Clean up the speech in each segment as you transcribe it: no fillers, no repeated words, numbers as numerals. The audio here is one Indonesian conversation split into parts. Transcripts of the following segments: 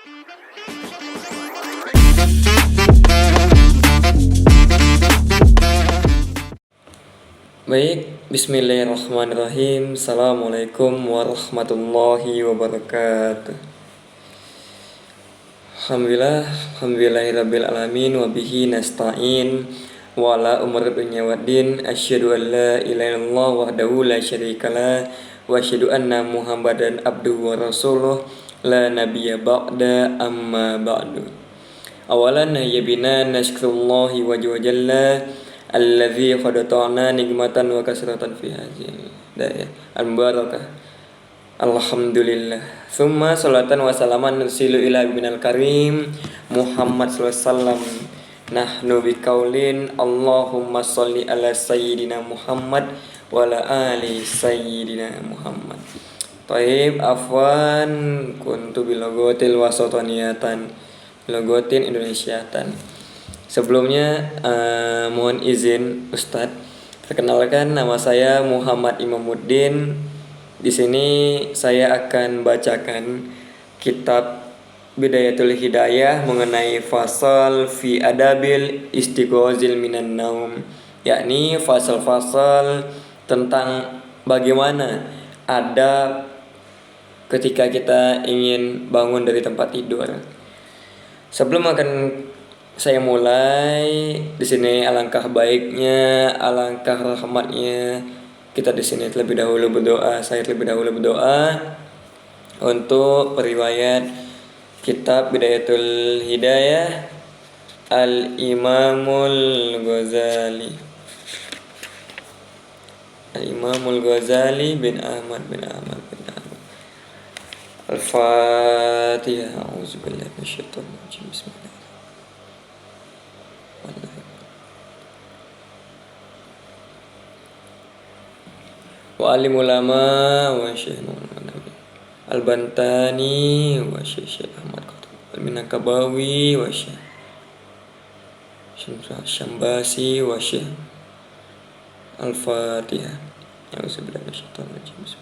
Baik, bismillahirrahmanirrahim. Assalamualaikum warahmatullahi wabarakatuh. Alhamdulillahirabbil alamin wa bihi nasta'in wa ala umuri dunya waddin. Asyhadu an la ilaha illallah wahdahu la syarikalah wa asyhadu anna Muhammadan abduhu wa rasuluh la nabiyya ba'da amma ba'du. Awalan ya bina nashkurullahi wa jalla alladzi qad ta'ana nikmatan wa kasratan fi hadhihi daya al-barakah. Alhamdulillah. Tsumma salatan wa salaman nusilu ila binal karim Muhammad sallallahu alaihi wasallam. Nahnu biqaulin Allahumma shalli ala sayyidina Muhammad wa ala ali sayyidina Muhammad. Taib afwan kuntu bilogotil wasataniyatan logotin Indonesiatan. Sebelumnya mohon izin Ustadz, perkenalkan nama saya Muhammad Imamuddin. Di sini saya akan bacakan kitab Bidayatul Hidayah mengenai fasal fi adabil istighozil minan naum, yakni fasal-fasal tentang bagaimana adab ketika kita ingin bangun dari tempat tidur. Sebelum akan saya mulai, di sini alangkah baiknya, alangkah rahmatnya kita di sini terlebih dahulu berdoa. Saya terlebih dahulu berdoa untuk periwayat kitab Bidayatul Hidayah Al-Imamul Ghazali. Al-Imamul Ghazali bin Ahmad bin Ahmad bin Ahmad. Al-Fatihah. A'udzubillahi minasyaitonir rajim. Bismillah. Wa alim ulama wa syekh Al-Bantani wa syekh Ahmad Al-Minakabawi wa syekh Syambasi wa syekh Al-Fatihah. A'udzubillahi minasyaitonir rajim.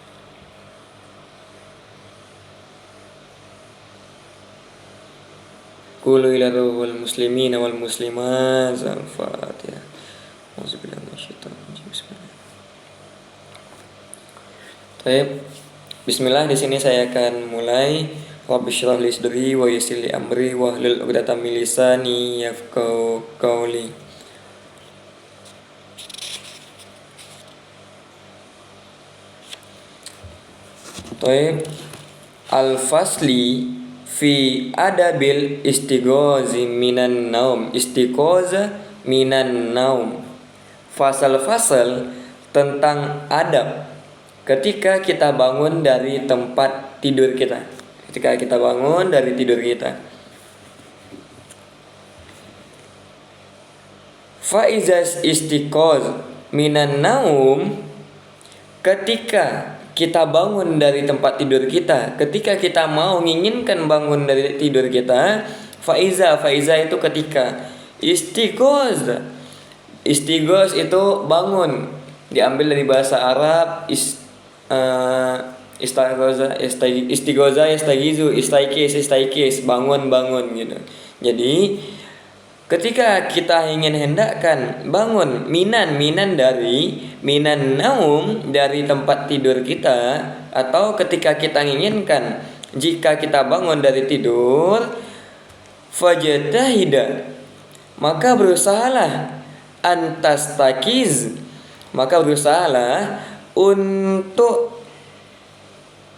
Qulu ila ruhul muslimin wal muslimat. Al-Fatihah. A'udzubillahi minasyaitonir rajim. Baik. Bismillah, di sini saya akan mulai. Rabbi shrah li sadri wa yassir li amri wa hlul 'uqdatam min lisani yafqahu qawli. Baik. Al-fasli fi adabil istighozi minan naum. Istighoza minan naum. Fasal-fasal tentang adab ketika kita bangun dari tempat tidur kita. Ketika kita bangun dari tidur kita. Faizas istiqoz minan naum, ketika kita bangun dari tempat tidur kita, ketika kita mau menginginkan bangun dari tidur kita, faiza itu ketika. Istiqoz itu bangun, diambil dari bahasa Arab istighoza yastagizu istaikis bangun gitu. Jadi ketika kita ingin hendakkan bangun minan naum dari tempat tidur kita, atau ketika kita inginkan jika kita bangun dari tidur, fajtahida, maka berusahalah untuk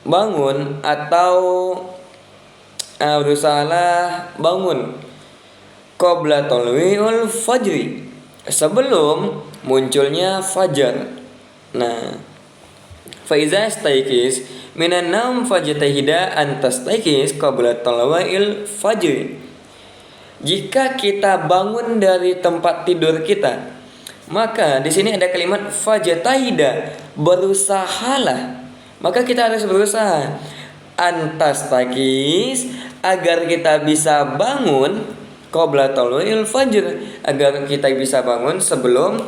bangun atau berusahalah bangun qabla tulu'il fajri, sebelum munculnya fajar. Nah, fa iza istaikis minan naum fajtahida an tastaikis qabla tulu'il fajri. Jika kita bangun dari tempat tidur kita, maka di sini ada kalimat fajtahida, berusahalah. Maka kita harus berusaha antas takis, agar kita bisa bangun qabla tulu'il fajr, agar kita bisa bangun sebelum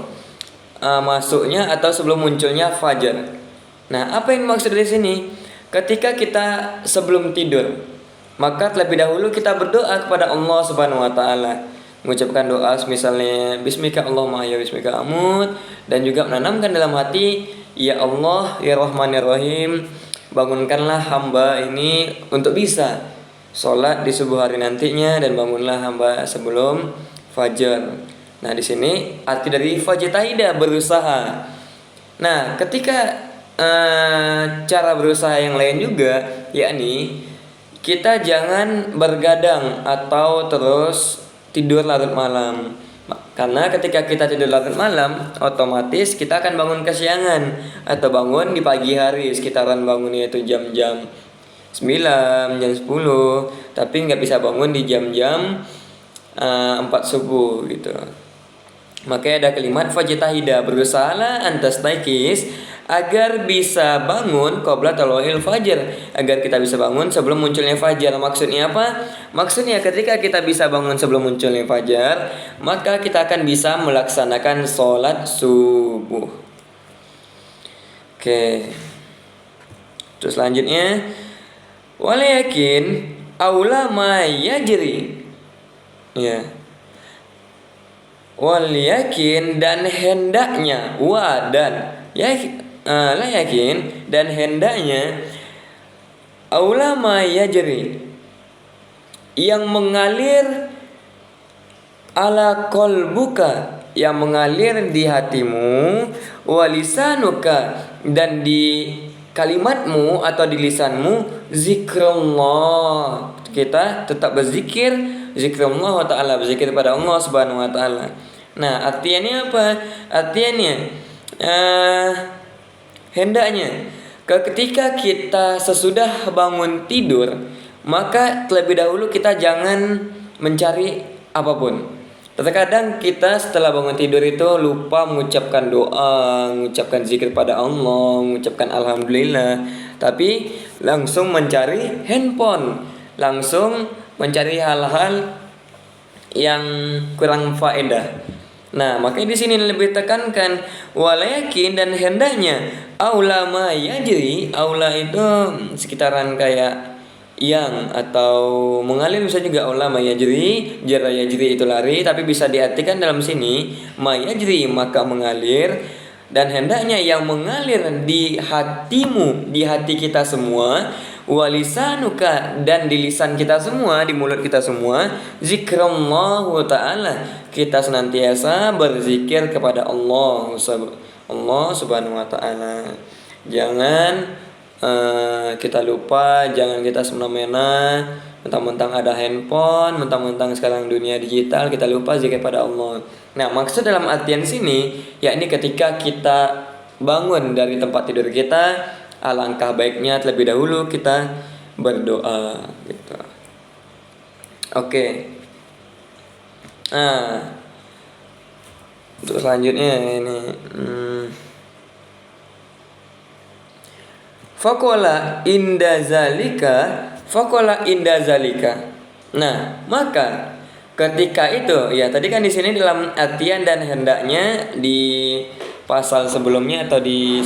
masuknya atau sebelum munculnya fajar. Nah, apa yang dimaksud di sini? Ketika kita sebelum tidur, maka terlebih dahulu kita berdoa kepada Allah Subhanahu wa taala. Mengucapkan doa misalnya bismika Allahumma ya bismika amut, dan juga menanamkan dalam hati, ya Allah ya Rahman ya Rahim, bangunkanlah hamba ini untuk bisa sholat di subuh hari nantinya, dan bangunlah hamba sebelum fajar. Nah, di sini arti dari fajtahida, berusaha. Nah, ketika cara berusaha yang lain juga, yakni kita jangan bergadang atau terus tidur larut malam. Karena ketika kita tidur larut malam, otomatis kita akan bangun kesiangan atau bangun di pagi hari, sekitaran bangunnya itu jam-jam 9, jam 10, tapi nggak bisa bangun di jam-jam 4 subuh gitu. Makanya ada kalimat fajtahida, berusahalah antastaikis, agar bisa bangun qabla tulu'il fajar, agar kita bisa bangun sebelum munculnya fajar. Maksudnya apa? Maksudnya ketika kita bisa bangun sebelum munculnya fajar, maka kita akan bisa melaksanakan sholat subuh. Oke. Terus selanjutnya, wala yakin aula ma yajri. Ya. Wal yakin, dan hendaknya, dan la yakin, dan hendaknya, aula ma yajri, yang mengalir, ala qalbuka, yang mengalir di hatimu, walisanuka, dan di kalimatmu atau di lisanmu, zikrullah, kita tetap berzikir, zikrullah wa ta'ala, berzikir pada Allah Subhanahu wa taala. Nah, artinya apa? Artinya hendaknya ketika kita sesudah bangun tidur, maka terlebih dahulu kita jangan mencari apapun. Terkadang kita setelah bangun tidur itu lupa mengucapkan doa, mengucapkan zikir pada Allah, mengucapkan alhamdulillah, tapi langsung mencari handphone, langsung mencari hal-hal yang kurang faedah. Nah, makanya di sini lebih tekankan walakin, dan hendaknya, aula ma yajri, aula itu sekitaran kayak yang atau mengalir, bisa juga aula ma yajri, jara yajri itu lari, tapi bisa diartikan dalam sini ma yajri, maka mengalir, dan hendaknya yang mengalir di hatimu, di hati kita semua, walisanuka, dan di lisan kita semua, di mulut kita semua, zikrullah ta'ala, kita senantiasa berzikir kepada Allah Subhanahu wa ta'ala. Jangan kita lupa, jangan kita semena-mena, mentang-mentang ada handphone, mentang-mentang sekarang dunia digital, kita lupa zikir pada Allah. Nah, maksud dalam artian sini, yakni ketika kita bangun dari tempat tidur kita, alangkah baiknya terlebih dahulu kita berdoa gitu. Oke. Nah, untuk selanjutnya ini Fakola inda zalika. Nah, maka ketika itu, ya tadi kan di sini dalam artian dan hendaknya di pasal sebelumnya atau di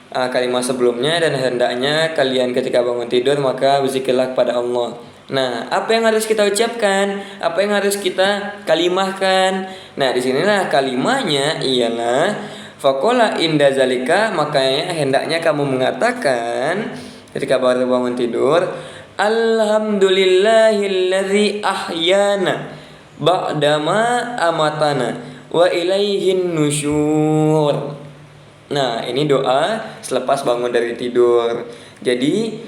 kalimat sebelumnya, dan hendaknya kalian ketika bangun tidur maka berzikirlah kepada Allah. Nah, apa yang harus kita ucapkan? Apa yang harus kita kalimahkan? Nah, di sinilah kalimahnya ialah faqala inda zalika, makanya hendaknya kamu mengatakan ketika baru bangun tidur, alhamdulillahilladzi ahyana ba'dama amatana wa ilaihin nusyur. Nah, ini doa selepas bangun dari tidur. Jadi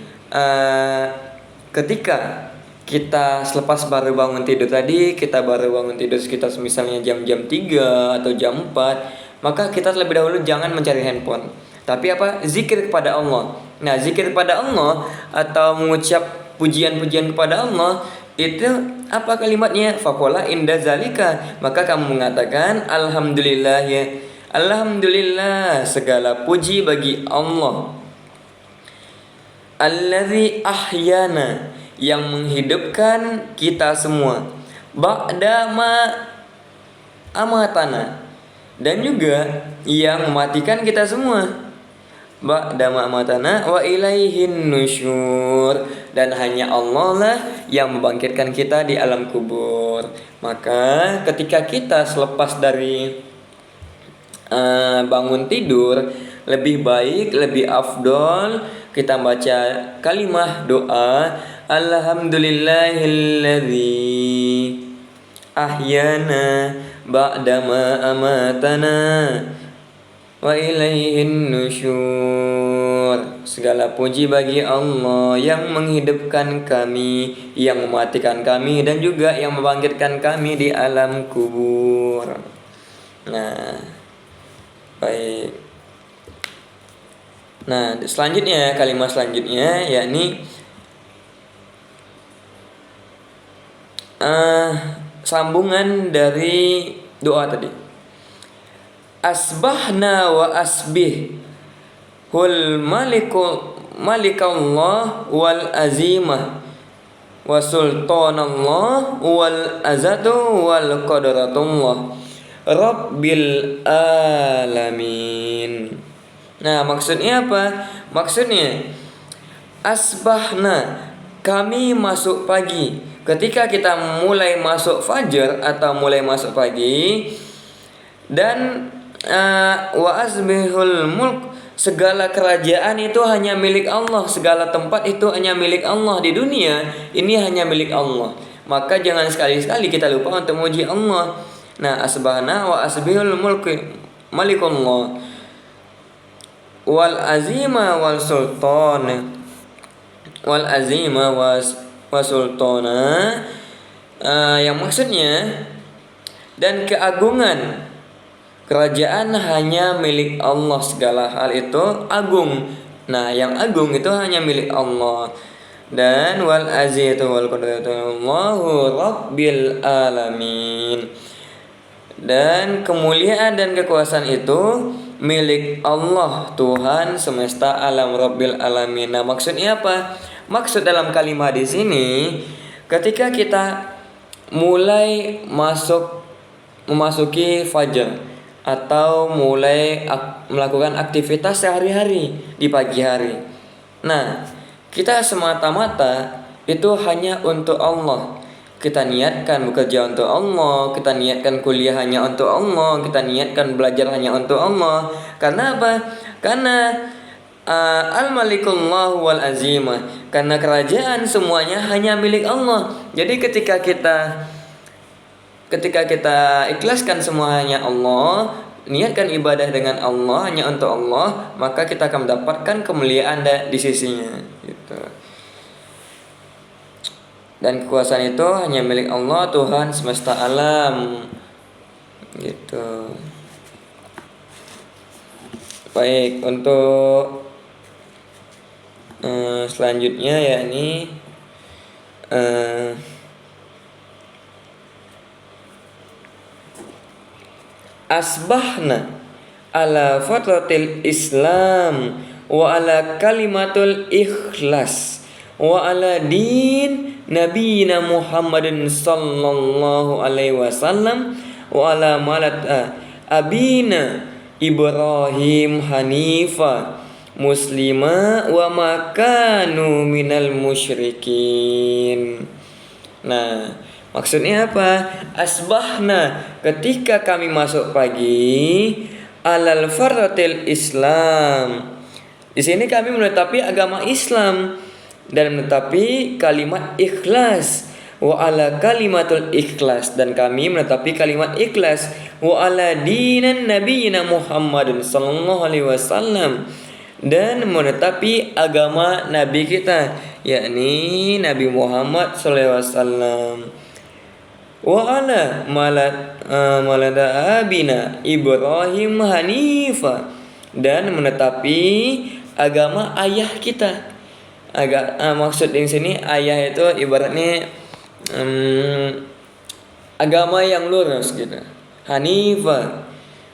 ketika kita selepas baru bangun tidur tadi, kita baru bangun tidur sekitar misalnya jam-jam 3 atau jam 4, maka kita terlebih dahulu jangan mencari handphone, tapi apa? Zikir kepada Allah. Nah, zikir kepada Allah atau mengucap pujian-pujian kepada Allah, itu apa kalimatnya? Faqala inda zalika, maka kamu mengatakan alhamdulillah, ya alhamdulillah, segala puji bagi Allah, allazi ahyana, yang menghidupkan kita semua, ba'dama amatana, dan juga yang mematikan kita semua. ba'da ma amatana wa ilaihin nusyur, dan hanya Allah lah yang membangkitkan kita di alam kubur. Maka ketika kita selepas dari bangun tidur, lebih baik, lebih afdol kita baca kalimah doa alhamdulillahilladzi ahyana ba'da ma amatana wa ilaihin nusyur. Segala puji bagi Allah yang menghidupkan kami, yang mematikan kami, dan juga yang membangkitkan kami di alam kubur. Nah, baik. Nah, selanjutnya, kalimat selanjutnya yakni sambungan dari doa tadi. Asbahna wa asbih hul malikallah wal azimah wa sultanallah wal azatu wal qadratullah rabbil alamin. Nah, maksudnya apa? Maksudnya asbahna, kami masuk pagi. Ketika kita mulai masuk fajar atau mulai masuk pagi, dan wa asbihul mulk, segala kerajaan itu hanya milik Allah, segala tempat itu hanya milik Allah di dunia ini hanya milik Allah. Maka jangan sekali-sekali kita lupa untuk memuji Allah. Nah, asbahna wa asbihul mulk malikullah wal azima wal sultan wal azima wa sultana, yang maksudnya dan keagungan kerajaan hanya milik Allah, segala hal itu agung. Nah, yang agung itu hanya milik Allah. Dan wal azizu wal qudratullahu rabbil alamin, dan kemuliaan dan kekuasaan itu milik Allah, Tuhan semesta alam, Rabbil alamin. Nah, maksudnya apa? Maksud dalam kalimat di sini, ketika kita mulai memasuki fajar atau mulai melakukan aktivitas sehari-hari di pagi hari. Nah, kita semata-mata itu hanya untuk Allah. Kita niatkan bekerja untuk Allah, kita niatkan kuliah hanya untuk Allah, kita niatkan belajar hanya untuk Allah. Karena apa? Karena al-malikullah wal azimah, karena kerajaan semuanya hanya milik Allah. Jadi ketika kita ikhlaskan semuanya Allah, niatkan ibadah dengan Allah hanya untuk Allah, maka kita akan mendapatkan kemuliaan di sisinya gitu. Dan kekuasaan itu hanya milik Allah, Tuhan semesta alam gitu. Baik, untuk selanjutnya yakni asbahna ala fatratil Islam wa ala kalimatul ikhlas wa ala din nabiyina Muhammadin sallallahu alaihi wasallam wa ala malat abina Ibrahim hanifa muslima wa makanu minal musyrikin. Nah, maksudnya apa? Asbahna, ketika kami masuk pagi, alal faratil Islam. Di sini kami menetapi agama Islam dan menetapi kalimat ikhlas. Wa ala kalimatul ikhlas, dan kami menetapi kalimat ikhlas. Wa ala dinan nabiyina Muhammadin sallallahu alaihi wasallam, dan menetapi agama nabi kita yakni Nabi Muhammad sallallahu alaihi wasallam. Wa ala malada abina Ibrahim hanifa, dan menetapi agama ayah kita. Maksud di sini ayah itu ibaratnya agama yang lurus gitu. Hanifa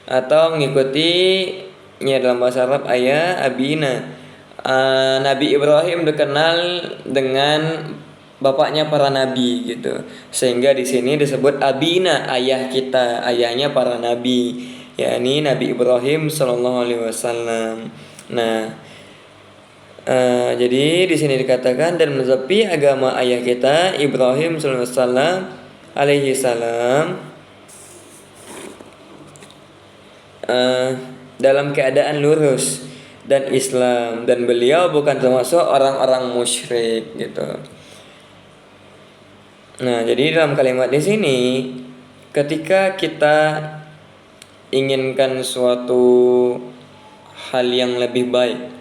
atau mengikuti dalam bahasa Arab ayah abina. Nabi Ibrahim dikenal dengan bapaknya para nabi gitu. Sehingga di sini disebut abina, ayah kita, ayahnya para nabi, yakni Nabi Ibrahim sallallahu alaihi wasallam. Nah, jadi di sini dikatakan dan menepi agama ayah kita Ibrahim alaihi salam dalam keadaan lurus dan Islam, dan beliau bukan termasuk orang-orang musyrik gitu. Nah, jadi dalam kalimat di sini ketika kita inginkan suatu hal yang lebih baik,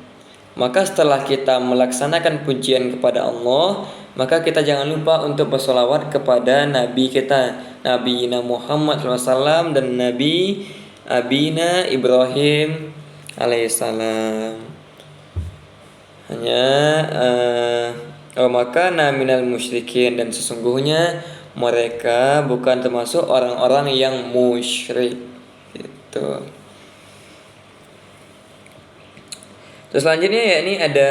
maka setelah kita melaksanakan pujian kepada Allah, maka kita jangan lupa untuk bersolawat kepada Nabi kita, Nabi Muhammad SAW, dan Nabi Abina Ibrahim alaihissalam. Maka minal musyrikin, dan sesungguhnya mereka bukan termasuk orang-orang yang musyrik gitu. Terus selanjutnya ya ini ada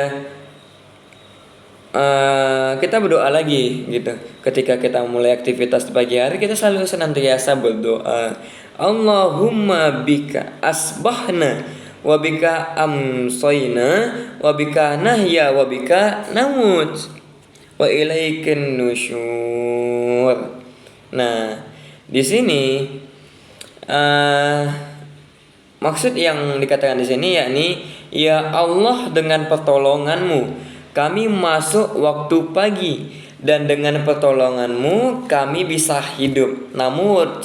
kita berdoa lagi gitu. Ketika kita mulai aktivitas di pagi hari, kita selalu senantiasa berdoa. Allahumma bika asbahna wa bika amsayna wa bika nahya wa bika namut wa ilaikin nusyur. Nah, di sini maksud yang dikatakan di sini yakni, ya Allah, dengan pertolonganmu kami masuk waktu pagi, dan dengan pertolonganmu kami bisa hidup. Namun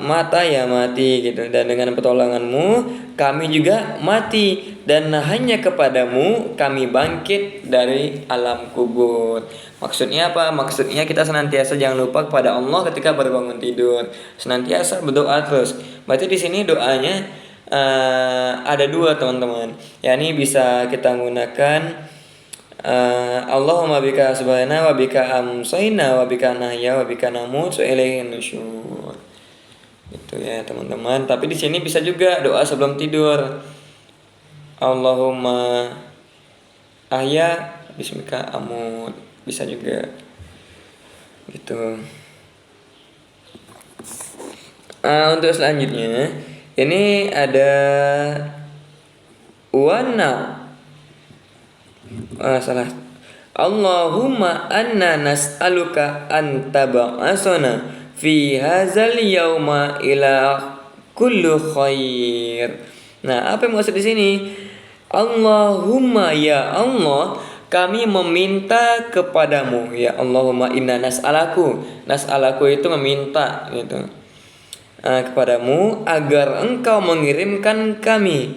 mata ya mati gitu. Dan dengan pertolonganmu kami juga mati, dan hanya kepadamu kami bangkit dari alam kubur. Maksudnya apa? Maksudnya kita senantiasa jangan lupa kepada Allah ketika berbangun tidur, senantiasa berdoa terus. Berarti di sini doanya ada dua teman-teman. Ini bisa kita gunakan Allahumma bika subhana wa bika amsayna wa bika nahya wa bika namut wa ilaihin nusyur. Itu ya teman-teman. Tapi di sini bisa juga doa sebelum tidur. Allahumma ahya bismika amut. Bisa juga. Gitu. Untuk selanjutnya ini ada salah. Allahumma anna nas'aluka an tab'asana fi hadzal yauma ila kullu khair. Nah, apa yang maksud di sini? Allahumma, ya Allah, kami meminta kepadamu. Ya Allahumma inna nas'alaku. Nas'alaku itu meminta gitu. Kepadamu agar engkau mengirimkan kami.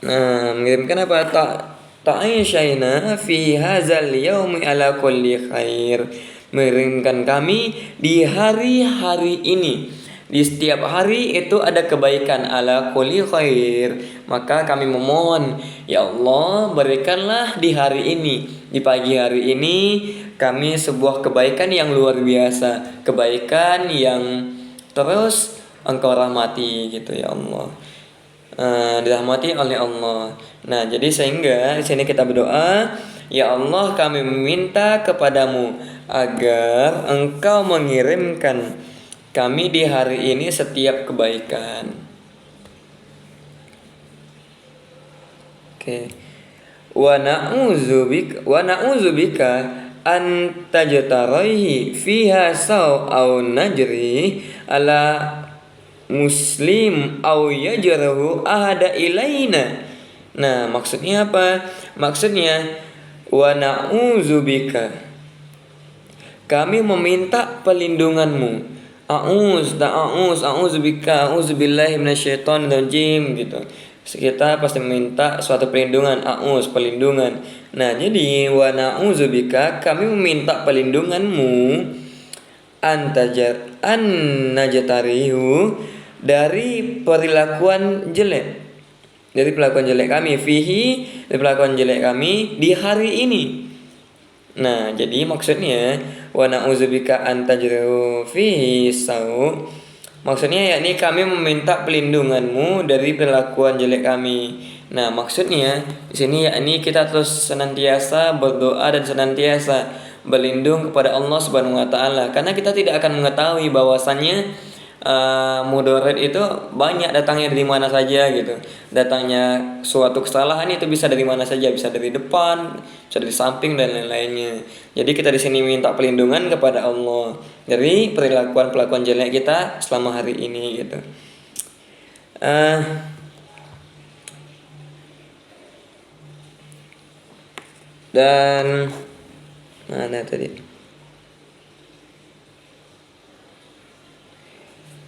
Mengirimkan apa? Ta'isyaina fi hadzal yaumi ala kulli khair. Mengirimkan kami di hari-hari ini. Di setiap hari itu ada kebaikan, ala kulli khair. Maka kami memohon, ya Allah, berikanlah di hari ini, di pagi hari ini, kami sebuah kebaikan yang luar biasa, kebaikan yang terus engkau rahmati gitu ya Allah. Dirahmati oleh Allah. Nah, jadi sehingga di sini kita berdoa, ya Allah, kami meminta kepadamu agar engkau mengirimkan kami di hari ini setiap kebaikan. Oke. Wa na'udzubika an tajtaraihi fiha au najri ala muslim au yajrahu ahada ilaina. Nah, maksudnya apa? Maksudnya wa na'udzubika, kami meminta perlindunganmu. A'udzubika, a'udzubillahi minasyaitonir rajim gitu. Kita pasti meminta suatu perlindungan, perlindungan. Nah, jadi wa na'udzubika, kami meminta perlindunganmu an najtarihu, dari perilakuan jelek. Dari perlakuan jelek kami, dari perlakuan jelek kami di hari ini. Nah, jadi maksudnya wa na'udzubika an tajru fihi sau. Maksudnya yakni kami meminta perlindunganmu dari perlakuan jelek kami. Nah, maksudnya di sini yakni kita terus senantiasa berdoa dan senantiasa berlindung kepada Allah Subhanahu wa taala, karena kita tidak akan mengetahui bahwasannya mudarat itu banyak datangnya dari mana saja gitu. Datangnya suatu kesalahan itu bisa dari mana saja, bisa dari depan, bisa dari samping dan lain-lainnya. Jadi kita di sini minta perlindungan kepada Allah dari perlakuan jelek kita selama hari ini gitu. Eh, dan mana tadi?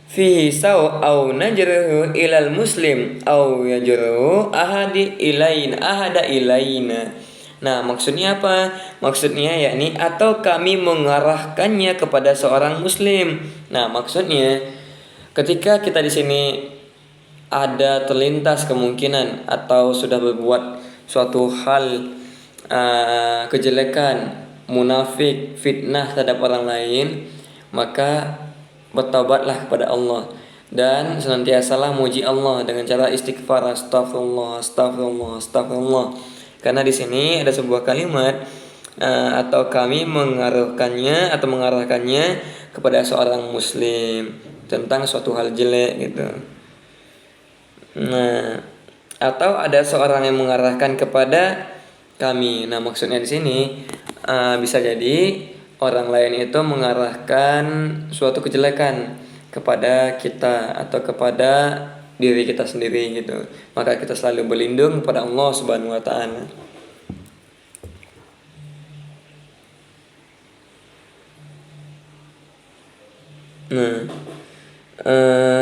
Fihi saw au najruhu ilal muslim au yajruhu ahada ilaina. Nah, maksudnya apa? Maksudnya yakni atau kami mengarahkannya kepada seorang muslim. Nah, maksudnya ketika kita di sini ada terlintas kemungkinan atau sudah berbuat suatu hal kejelekan, munafik, fitnah terhadap orang lain, maka bertaubatlah kepada Allah dan senantiasalah muji Allah dengan cara istighfar, astagfirullah, astagfirullah, astagfirullah. Karena di sini ada sebuah kalimat atau kami mengarahkannya kepada seorang muslim tentang suatu hal jelek gitu. Nah, atau ada seorang yang mengarahkan kepada kami. Nah, maksudnya di sini bisa jadi orang lain itu mengarahkan suatu kejelekan kepada kita atau kepada diri kita sendiri gitu. Maka kita selalu berlindung kepada Allah Subhanahu wa taala. Nah,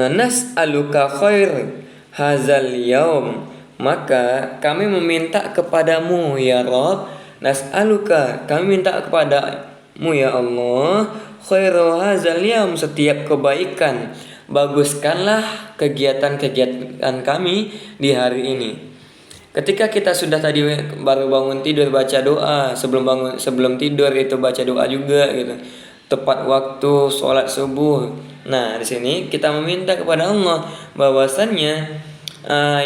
nas'aluka khair hazal yaum, maka kami meminta kepadamu ya Rabb, nas'aluka, kami minta kepadamu ya Allah, khairu hazal yaum, setiap kebaikan, baguskanlah kegiatan-kegiatan kami di hari ini. Ketika kita sudah tadi baru bangun tidur baca doa, sebelum tidur itu baca doa juga gitu. Tepat waktu sholat subuh. Nah, di sini kita meminta kepada Allah bahwasannya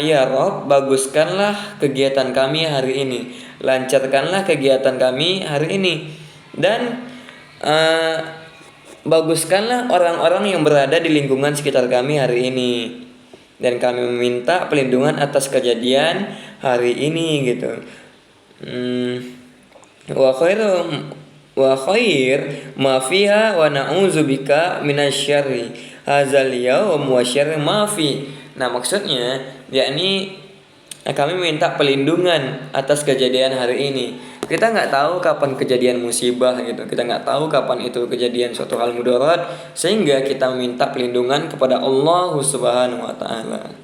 ya Rob, baguskanlah kegiatan kami hari ini, lancarkanlah kegiatan kami hari ini, dan baguskanlah orang-orang yang berada di lingkungan sekitar kami hari ini, dan kami meminta perlindungan atas kejadian hari ini gitu. Wa khair ma fiha wa na'udzubika minasyarri hadzal yaum wa syarri ma fi. Nah, maksudnya yakni kami minta perlindungan atas kejadian hari ini. Kita nggak tahu kapan kejadian musibah gitu. Kita nggak tahu kapan itu kejadian suatu hal mudarat, sehingga kita minta perlindungan kepada Allah Subhanahu wa taala.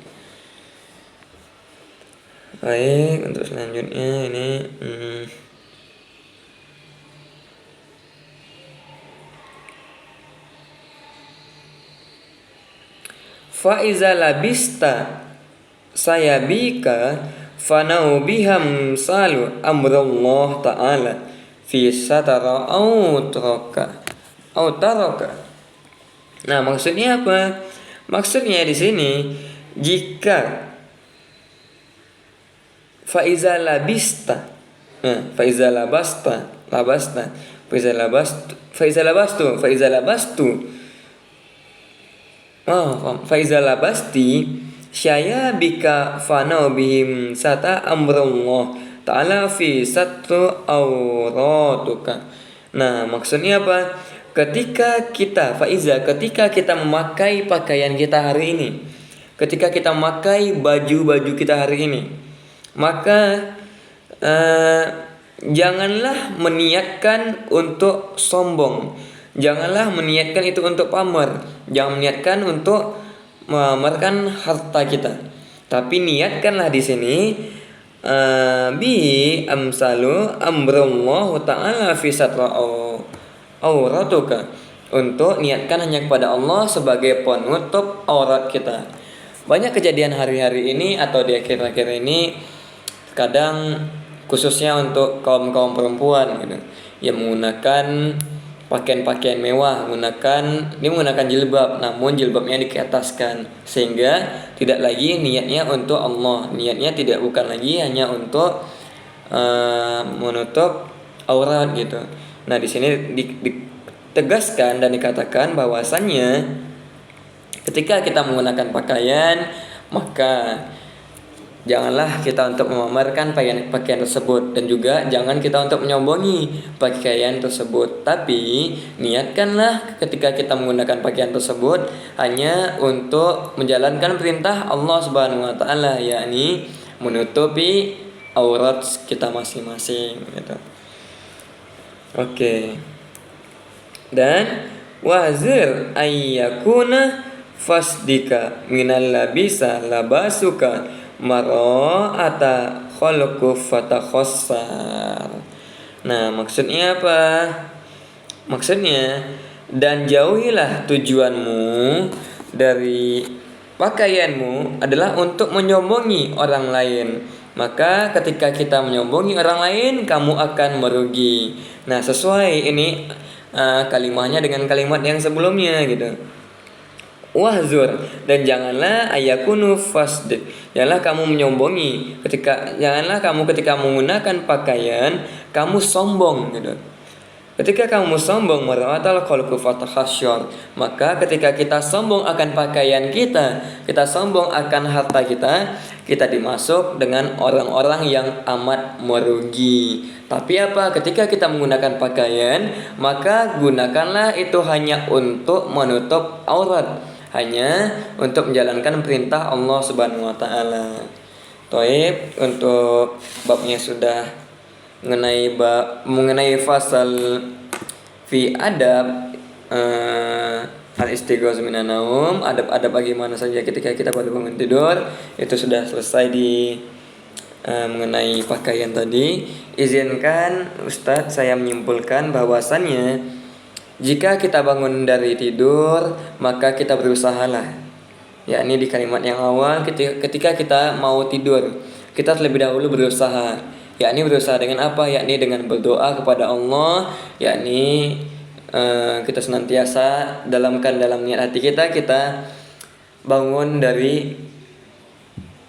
Baik, untuk selanjutnya ini Fa'iza labista sayabika fanau biham salu amrullah ta'ala fi satara au taraka. Nah, maksudnya apa? Maksudnya di sini jika fa'iza labista, fa'iza labastu Faizal labasti syaya bika fanau bihim sata amrullah ta'ala fi satru auratuka. Nah, maksudnya apa? Ketika kita memakai pakaian kita hari ini, ketika kita memakai baju-baju kita hari ini, maka janganlah meniatkan untuk sombong. Janganlah meniatkan itu untuk pamer. Jangan meniatkan untuk memamerkan harta kita. Tapi niatkanlah di sini bi amsalu amrullah ta'ala fi satra auratuka, untuk niatkan hanya kepada Allah sebagai penutup aurat kita. Banyak kejadian hari-hari ini atau di akhir-akhir ini, kadang khususnya untuk kaum perempuan gitu, yang menggunakan pakaian-pakaian mewah, menggunakan jilbab, namun jilbabnya dikeataskan, sehingga tidak lagi niatnya untuk Allah, niatnya bukan lagi hanya untuk menutup aurat gitu. Nah, di sini ditegaskan dan dikatakan bahwasannya Ketika kita menggunakan pakaian, maka janganlah kita untuk memamerkan pakaian tersebut, dan juga jangan kita untuk menyombongi pakaian tersebut. Tapi niatkanlah ketika kita menggunakan pakaian tersebut hanya untuk menjalankan perintah Allah Subhanahu wa taala, yakni menutupi aurat kita masing-masing gitu. Oke. Dan wazir ayyakuna fasdika minal labisa labasuka mara'ata khalqu fatakhassar. Nah, maksudnya apa? Maksudnya, dan jauhilah tujuanmu dari pakaianmu adalah untuk menyombongi orang lain. Maka ketika kita menyombongi orang lain, kamu akan merugi. Nah, sesuai ini kalimatnya dengan kalimat yang sebelumnya gitu. Wahzur, dan janganlah ayakunu fasd, janganlah kamu menyombongi janganlah kamu ketika menggunakan pakaian kamu sombong gitu. Ketika kamu sombong maratal khalqu fatakhasyar, maka ketika kita sombong akan pakaian kita sombong akan harta kita dimasuk dengan orang-orang yang amat merugi. Tapi apa? Ketika kita menggunakan pakaian, maka gunakanlah itu hanya untuk menutup aurat, hanya untuk menjalankan perintah Allah Subhanahu wa taala. Taib, untuk babnya sudah mengenai fasal fi adab al-istighoz minan naum, adab-adab bagaimana saja ketika kita baru bangun tidur, itu sudah selesai di mengenai pakaian tadi. Izinkan Ustadz saya menyimpulkan bahwasannya jika kita bangun dari tidur, maka kita berusahalah, yakni di kalimat yang awal ketika kita mau tidur, kita terlebih dahulu berusaha. Yakni berusaha dengan apa? Yakni dengan berdoa kepada Allah, yakni kita senantiasa dalamkan dalam niat hati kita bangun dari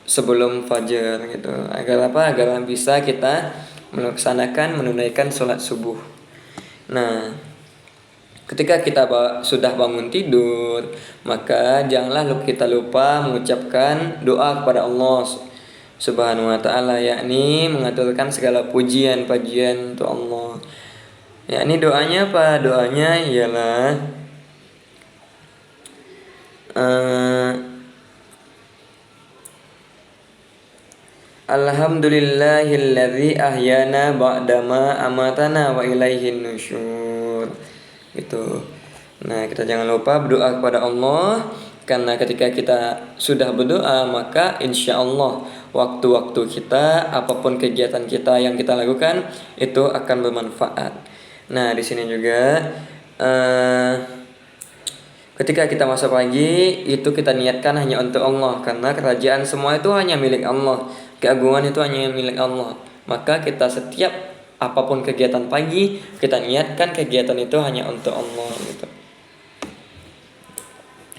sebelum fajar gitu. Agar apa? Agar bisa kita menunaikan sholat subuh. Nah, ketika kita sudah bangun tidur, maka janganlah kita lupa mengucapkan doa kepada Allah Subhanahu wa taala, yakni mengaturkan segala pujian untuk Allah. Yakni doanya apa? Doanya ialah Alhamdulillahilladzi ahyana ba'dama amatana wa ilaihin nusyur. Gitu. Nah, kita jangan lupa berdoa kepada Allah, karena ketika kita sudah berdoa, maka insya Allah waktu-waktu kita, apapun kegiatan kita yang kita lakukan, itu akan bermanfaat. Nah, di sini juga ketika kita masa pagi, itu kita niatkan hanya untuk Allah, karena kerajaan semua itu hanya milik Allah, keagungan itu hanya milik Allah. Maka kita setiap apapun kegiatan pagi, kita niatkan kegiatan itu hanya untuk Allah gitu.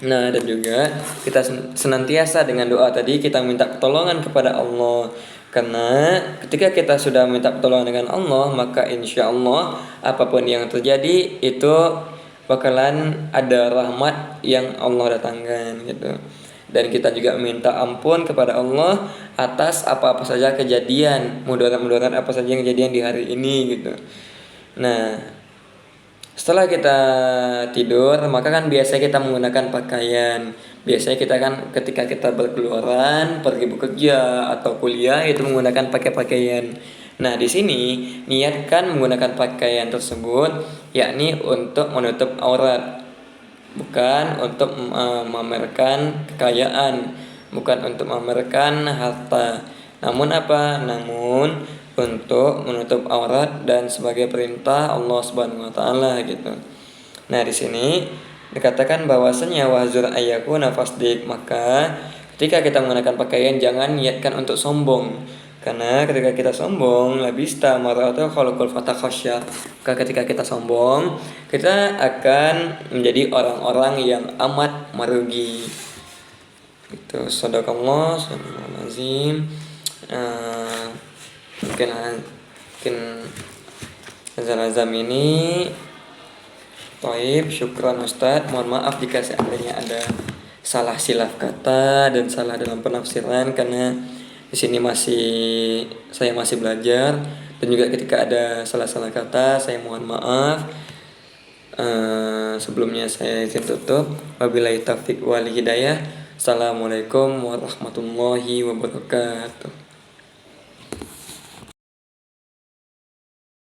Nah, dan juga kita senantiasa dengan doa tadi kita minta pertolongan kepada Allah, karena ketika kita sudah minta pertolongan dengan Allah, maka insya Allah apapun yang terjadi itu bakalan ada rahmat yang Allah datangkan gitu. Dan kita juga minta ampun kepada Allah atas apa-apa saja kejadian, mudarat-mudarat apa saja yang kejadian di hari ini gitu. Nah, setelah kita tidur, maka kan biasanya kita menggunakan pakaian. Biasanya kita kan ketika kita berkeluaran, pergi bekerja atau kuliah, itu menggunakan pakaian. Nah, di sini niatkan menggunakan pakaian tersebut yakni untuk menutup aurat, bukan untuk memamerkan kekayaan, bukan untuk memamerkan harta. Namun apa? Namun untuk menutup aurat dan sebagai perintah Allah Subhanahu wa taala gitu. Nah, di sini dikatakan bahwasanya wahzur ayyakuna fasdik, maka ketika kita menggunakan pakaian jangan niatkan untuk sombong. Karena ketika kita sombong, labista maratul khalqul fatakhasyar. Maka ketika kita sombong, kita akan menjadi orang-orang yang amat merugi. Itu sadaqallah sallallahu azim. Mungkin azam ini Taib, syukran Ustadz. Mohon maaf jika seandainya ada salah silaf kata dan salah dalam penafsiran, karena di sini saya masih belajar, dan juga ketika ada salah-salah kata saya mohon maaf. Sebelumnya saya izin tutup. Wabillahi taufiq wal hidayah. Assalamualaikum warahmatullahi wabarakatuh.